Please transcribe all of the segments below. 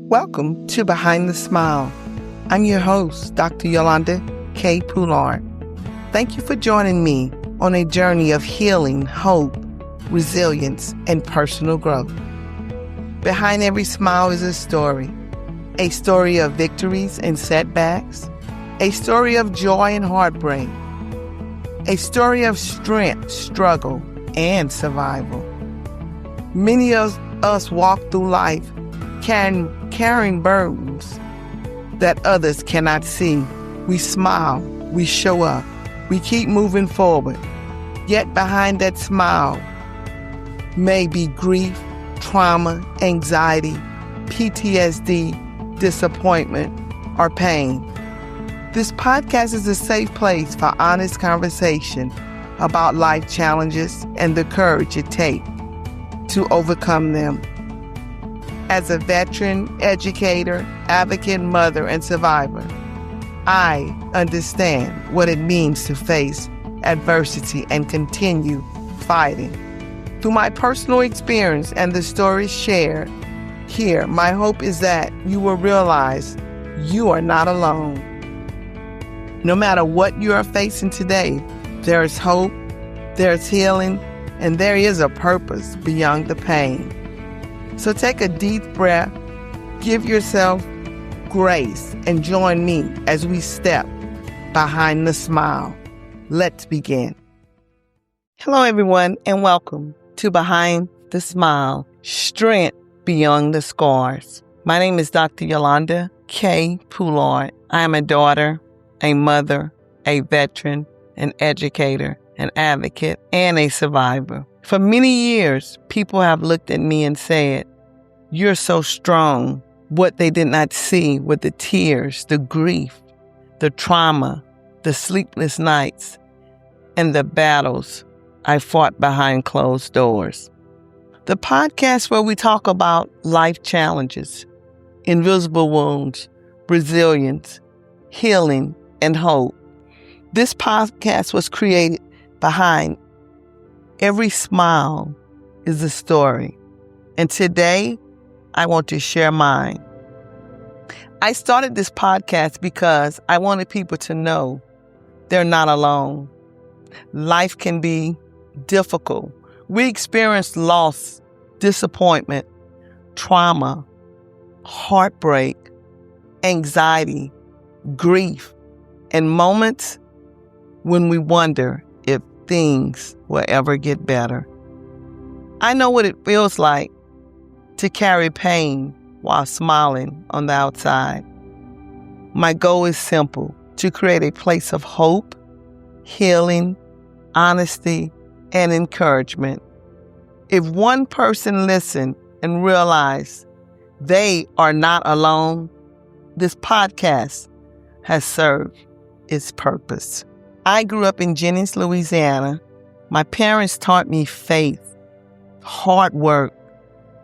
Welcome to Behind the Smile. I'm your host, Dr. Yolanda K. Poullard. Thank you for joining me on a journey of healing, hope, resilience, and personal growth. Behind every smile is a story of victories and setbacks, a story of joy and heartbreak, a story of strength, struggle, and survival. Many of us walk through life carrying burdens that others cannot see. We smile, we show up, we keep moving forward. Yet behind that smile may be grief, trauma, anxiety, PTSD, disappointment, or pain. This podcast is a safe place for honest conversation about life challenges and the courage it takes to overcome them. As a veteran, educator, advocate, mother, and survivor, I understand what it means to face adversity and continue fighting. Through my personal experience and the stories shared here, my hope is that you will realize you are not alone. No matter what you are facing today, there is hope, there is healing, and there is a purpose beyond the pain. So take a deep breath, give yourself grace, and join me as we step behind the smile. Let's begin. Hello, everyone, and welcome to Behind the Smile, Strength Beyond the Scars. My name is Dr. Yolanda K. Poullard. I am a daughter, a mother, a veteran, an educator, an advocate, and a survivor. For many years, people have looked at me and said, "You're so strong." What they did not see were the tears, the grief, the trauma, the sleepless nights, and the battles I fought behind closed doors. The podcast where we talk about life challenges, invisible wounds, resilience, healing, and hope. This podcast was created behind every smile is a story. And today, I want to share mine. I started this podcast because I wanted people to know they're not alone. Life can be difficult. We experience loss, disappointment, trauma, heartbreak, anxiety, grief, and moments when we wonder if things will ever get better. I know what it feels like to carry pain while smiling on the outside. My goal is simple: to create a place of hope, healing, honesty, and encouragement. If one person listened and realized they are not alone, this podcast has served its purpose. I grew up in Jennings, Louisiana. My parents taught me faith, hard work,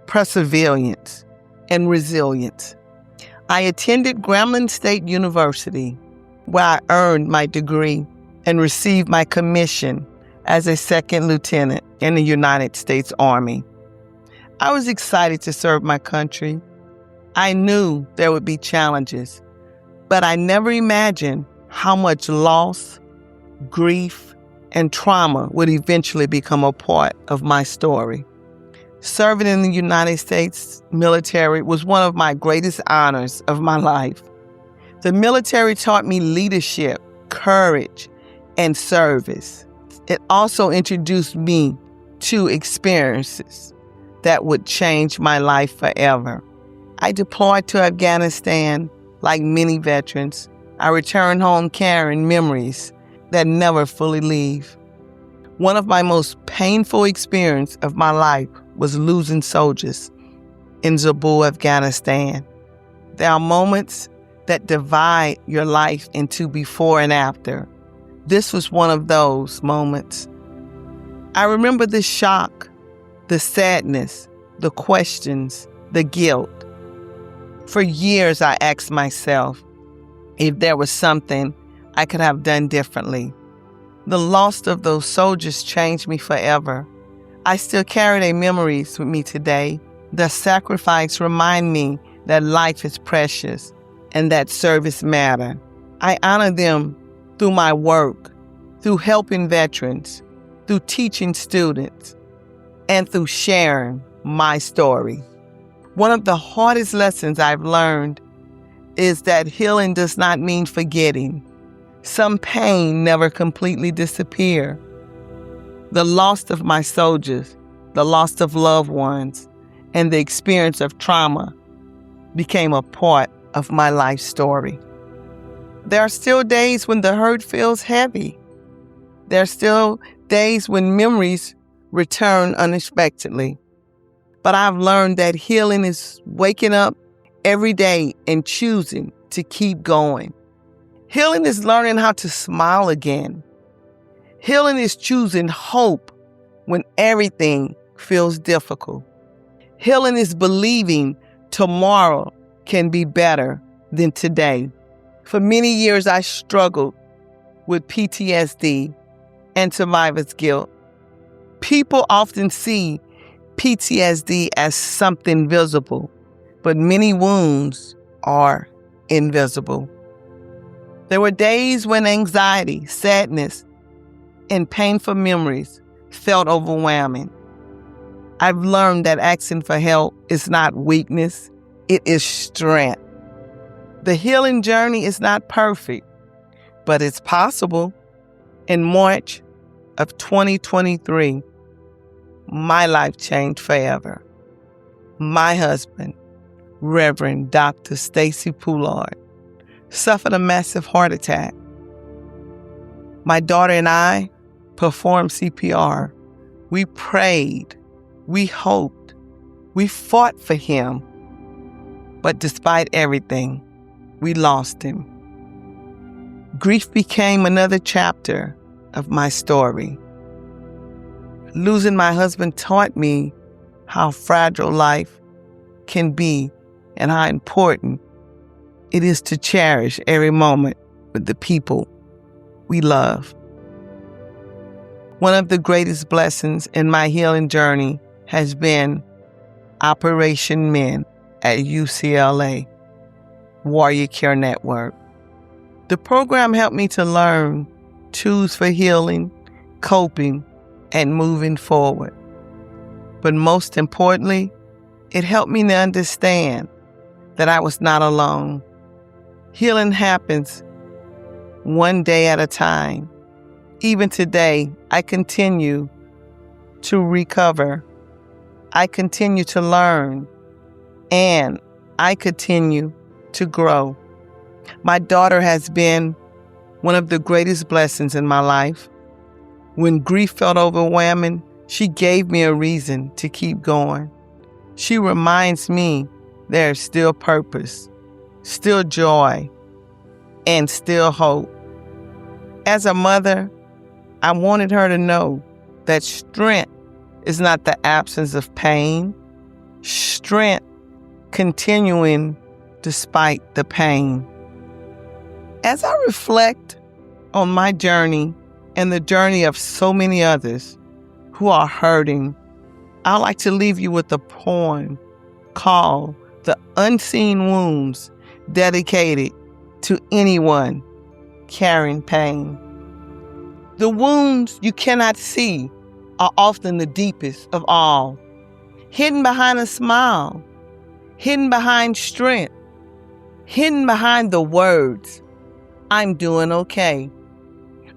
perseverance, and resilience. I attended Grambling State University, where I earned my degree and received my commission as a second lieutenant in the United States Army. I was excited to serve my country. I knew there would be challenges, but I never imagined how much loss, grief, and trauma would eventually become a part of my story. Serving in the United States military was one of my greatest honors of my life. The military taught me leadership, courage, and service. It also introduced me to experiences that would change my life forever. I deployed to Afghanistan like many veterans. I returned home carrying memories that never fully leave. One of my most painful experiences of my life was losing soldiers in Zabul, Afghanistan. There are moments that divide your life into before and after. This was one of those moments. I remember the shock, the sadness, the questions, the guilt. For years, I asked myself if there was something I could have done differently. The loss of those soldiers changed me forever. I still carry their memories with me today. Their sacrifice remind me that life is precious and that service matters. I honor them through my work, through helping veterans, through teaching students, and through sharing my story. One of the hardest lessons I've learned is that healing does not mean forgetting. Some pain never completely disappears. The loss of my soldiers, the loss of loved ones, and the experience of trauma became a part of my life story. There are still days when the hurt feels heavy. There are still days when memories return unexpectedly. But I've learned that healing is waking up every day and choosing to keep going. Healing is learning how to smile again. Healing is choosing hope when everything feels difficult. Healing is believing tomorrow can be better than today. For many years, I struggled with PTSD and survivor's guilt. People often see PTSD as something visible, but many wounds are invisible. There were days when anxiety, sadness, and painful memories felt overwhelming. I've learned that asking for help is not weakness, it is strength. The healing journey is not perfect, but it's possible. In March of 2023, my life changed forever. My husband, Reverend Dr. Wise-Poullard, suffered a massive heart attack. My daughter and I performed CPR. We prayed, we hoped, we fought for him. But despite everything, we lost him. Grief became another chapter of my story. Losing my husband taught me how fragile life can be and how important it is to cherish every moment with the people we love. One of the greatest blessings in my healing journey has been Operation Men at UCLA, Warrior Care Network. The program helped me to learn tools for healing, coping, and moving forward. But most importantly, it helped me to understand that I was not alone. Healing happens one day at a time. Even today, I continue to recover. I continue to learn, and I continue to grow. My daughter has been one of the greatest blessings in my life. When grief felt overwhelming, she gave me a reason to keep going. She reminds me there's still purpose, still joy, and still hope. As a mother, I wanted her to know that strength is not the absence of pain. Strength continuing despite the pain. As I reflect on my journey and the journey of so many others who are hurting, I'd like to leave you with a poem called The Unseen Wounds, dedicated to anyone carrying pain. The wounds you cannot see are often the deepest of all, hidden behind a smile, hidden behind strength, hidden behind the words, "I'm doing okay."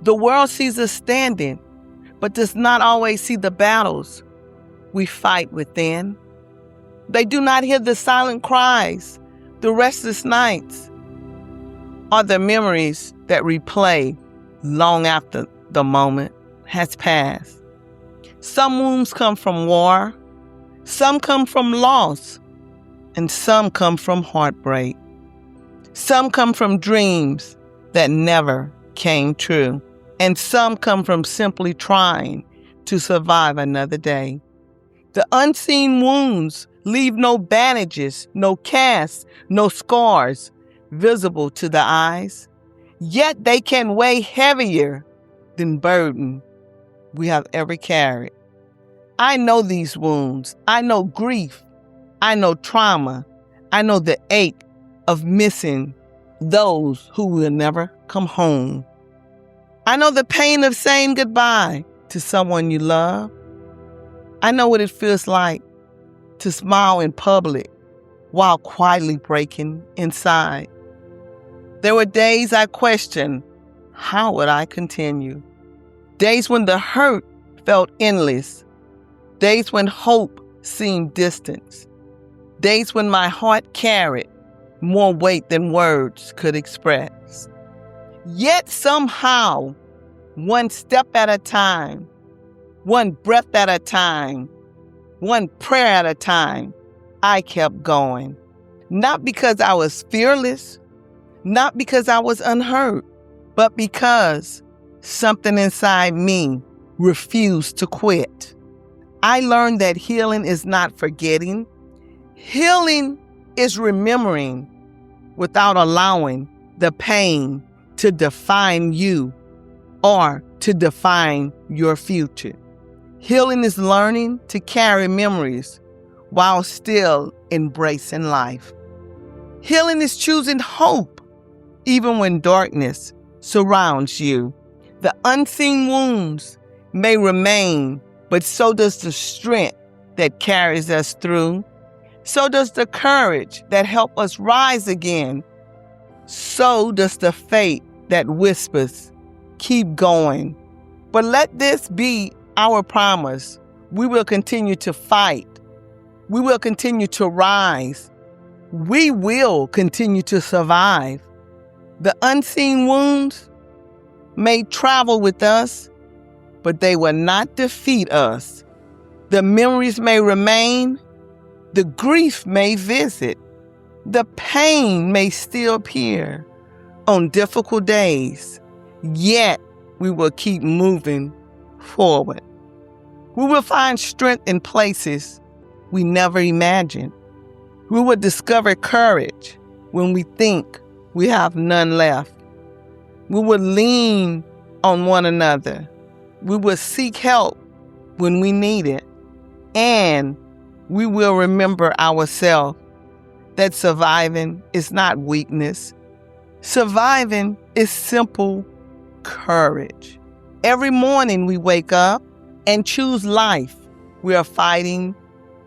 The world sees us standing, but does not always see the battles we fight within. They do not hear the silent cries, the restless nights, or the memories that replay long after the moment has passed. Some wounds come from war, some come from loss, and some come from heartbreak. Some come from dreams that never came true, and some come from simply trying to survive another day. The unseen wounds leave no bandages, no casts, no scars visible to the eyes, yet they can weigh heavier than burden we have ever carried. I know these wounds. I know grief. I know trauma. I know the ache of missing those who will never come home. I know the pain of saying goodbye to someone you love. I know what it feels like to smile in public while quietly breaking inside. There were days I questioned, how would I continue? Days when the hurt felt endless. Days when hope seemed distant. Days when my heart carried more weight than words could express. Yet somehow, one step at a time, one breath at a time, one prayer at a time, I kept going. Not because I was fearless, not because I was unhurt, but because something inside me refused to quit. I learned that healing is not forgetting. Healing is remembering without allowing the pain to define you or to define your future. Healing is learning to carry memories while still embracing life. Healing is choosing hope even when darkness surrounds you. The unseen wounds may remain, but so does the strength that carries us through. So does the courage that helps us rise again. So does the faith that whispers, keep going. But let this be our promise. We will continue to fight. We will continue to rise. We will continue to survive. The unseen wounds may travel with us, but they will not defeat us. The memories may remain. The grief may visit. The pain may still appear on difficult days. Yet we will keep moving forward. We will find strength in places we never imagined. We will discover courage when we think we have none left. We will lean on one another. We will seek help when we need it. And we will remember ourselves that surviving is not weakness. Surviving is simple courage. Every morning we wake up and choose life. We are fighting.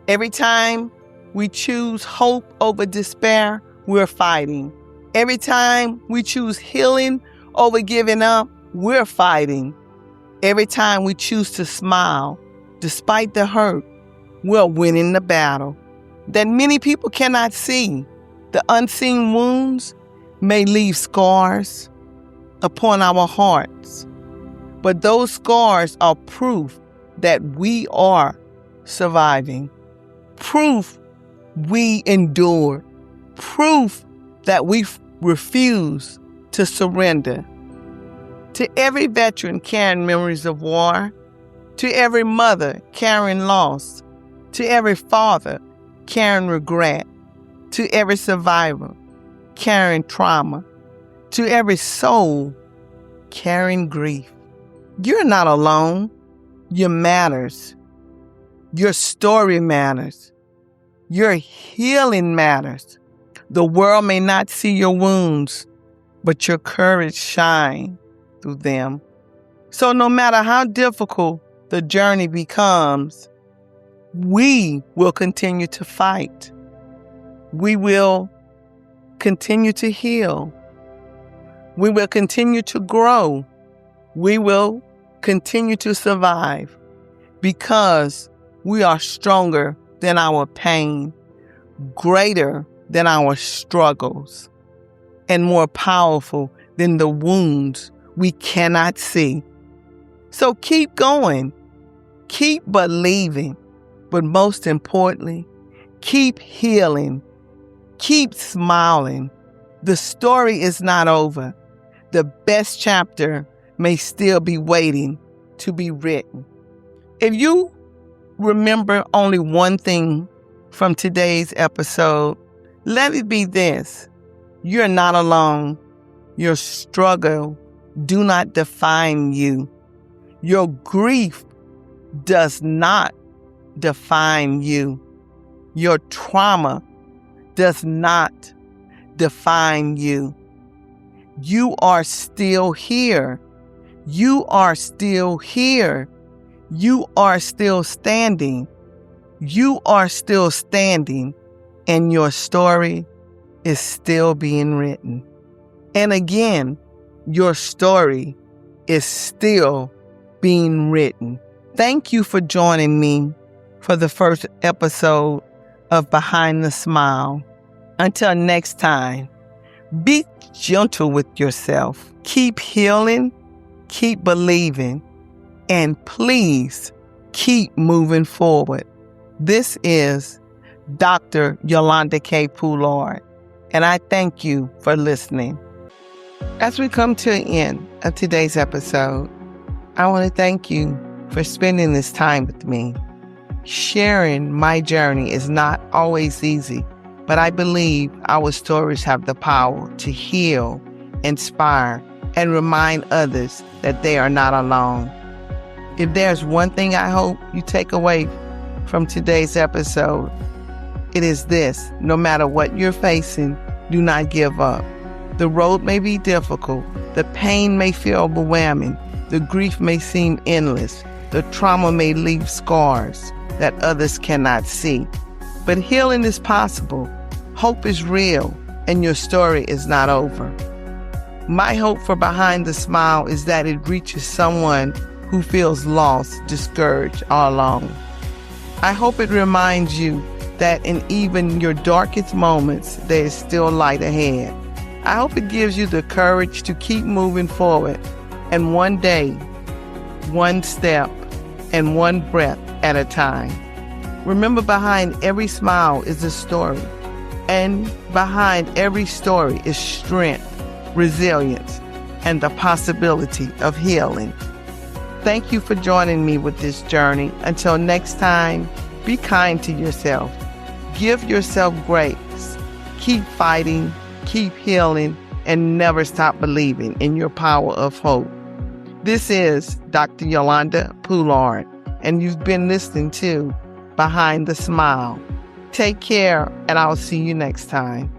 Every time we choose hope over despair, we're fighting. Every time we choose healing over giving up, we're fighting. Every time we choose to smile, despite the hurt, we're winning the battle that many people cannot see. The unseen wounds may leave scars upon our hearts, but those scars are proof that we are surviving, proof we endure, proof that we refuse to surrender. To every veteran carrying memories of war, to every mother carrying loss, to every father carrying regret, to every survivor carrying trauma, to every soul carrying grief. You're not alone. You matters. Your story matters. Your healing matters. The world may not see your wounds, but your courage shines through them. So no matter how difficult the journey becomes, we will continue to fight. We will continue to heal. We will continue to grow. We will continue to survive because we are stronger than our pain, greater than our struggles, and more powerful than the wounds we cannot see. So keep going, keep believing, but most importantly, keep healing, keep smiling. The story is not over. The best chapter may still be waiting to be written. If you remember only one thing from today's episode, let it be this: you're not alone. Your struggle do not define you. Your grief does not define you. Your trauma does not define you. You are still here. You are still here. You are still standing. You are still standing, and your story is still being written. And again, your story is still being written. Thank you for joining me for the first episode of Behind the Smile. Until next time, be gentle with yourself. Keep healing, keep believing, and please keep moving forward. This is Dr. Yolanda K. Poullard, and I thank you for listening. As we come to an end of today's episode, I want to thank you for spending this time with me. Sharing my journey is not always easy, but I believe our stories have the power to heal, inspire, and remind others that they are not alone. If there's one thing I hope you take away from today's episode, it is this: no matter what you're facing, do not give up. The road may be difficult, the pain may feel overwhelming, the grief may seem endless, the trauma may leave scars that others cannot see. But healing is possible, hope is real, and your story is not over. My hope for Behind the Smile is that it reaches someone who feels lost, discouraged, or alone. I hope it reminds you that in even your darkest moments, there is still light ahead. I hope it gives you the courage to keep moving forward, and one day, one step, and one breath at a time. Remember, behind every smile is a story, and behind every story is strength, resilience, and the possibility of healing. Thank you for joining me with this journey. Until next time, be kind to yourself. Give yourself grace. Keep fighting, keep healing, and never stop believing in your power of hope. This is Dr. Yolanda Poullard, and you've been listening to Behind the Smile. Take care, and I'll see you next time.